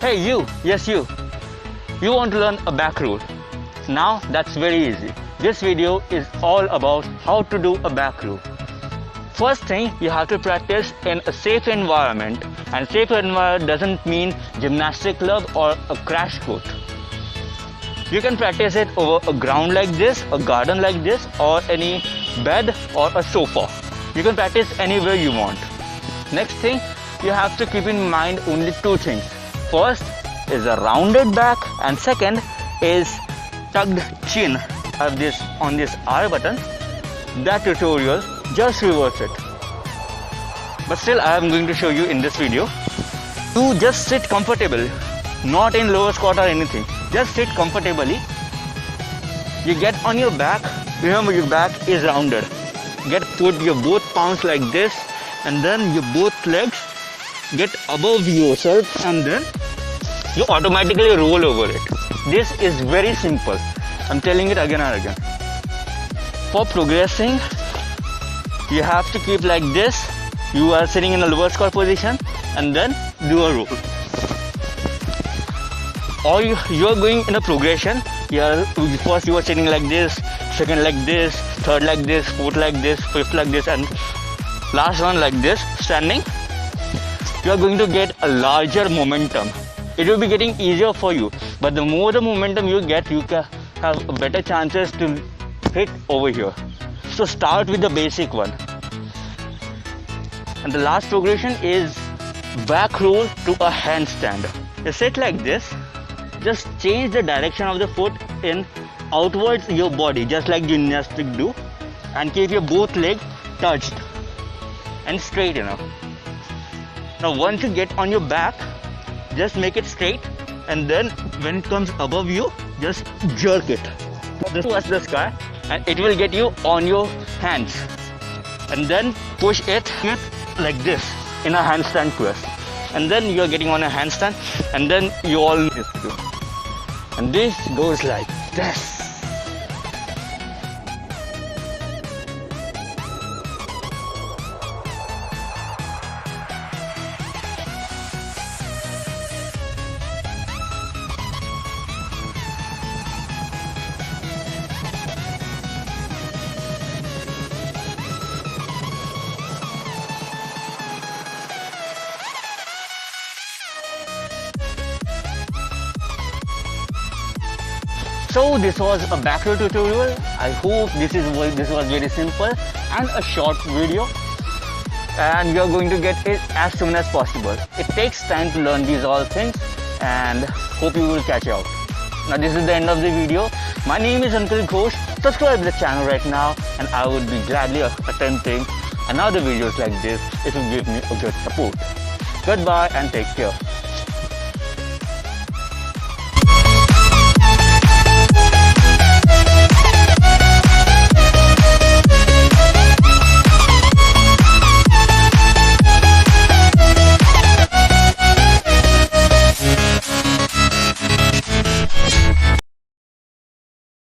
Hey you, yes you want to learn a back roll. Now that's very easy. This video is all about how to do a back roll. First thing, you have to practice in a safe environment, and safe environment doesn't mean gymnastic club or a crash court. You can practice it over a ground like this, a garden like this, or any bed or a sofa. You can practice anywhere you want. Next thing, you have to keep in mind only two things. First is a rounded back, and second is tucked chin of this on this R button. That tutorial, just reverse it. But still, I am going to show you in this video. You just sit comfortably, not in lower squat or anything. Just sit comfortably. You get on your back. Remember, your back is rounded. Put your both palms like this, and then your both legs get above yourself, and then you automatically roll over it. This is very simple. I'm telling it again and again. For progressing, you have to keep like this. You are sitting in a lower squat position, and then do a roll. Or you are going in a progression. First you are sitting like this, second like this, third like this, fourth like this, fifth like this, and last one like this, standing. You are going to get a larger momentum. It will be getting easier for you, but the more the momentum you get, you can have better chances to hit over here. So start with the basic one. And the last progression is back roll to a handstand. You sit like this. Just change the direction of the foot in outwards your body, just like gymnastics do, and keep your both legs touched and straight enough. Now once you get on your back, just make it straight, and then when it comes above you, just jerk it towards the sky, and it will get you on your hands, and then push it like this in a handstand twist, and then you're getting on a handstand, and then you all need to do. And this goes like this. So this was a back roll tutorial. I hope this was very simple and a short video, and you are going to get it as soon as possible. It takes time to learn these all things, and hope you will catch up. Now this is the end of the video. My name is Uncle Ghosh. Subscribe to the channel right now, and I would be gladly attempting another videos like this if you give me a good support. Goodbye and take care.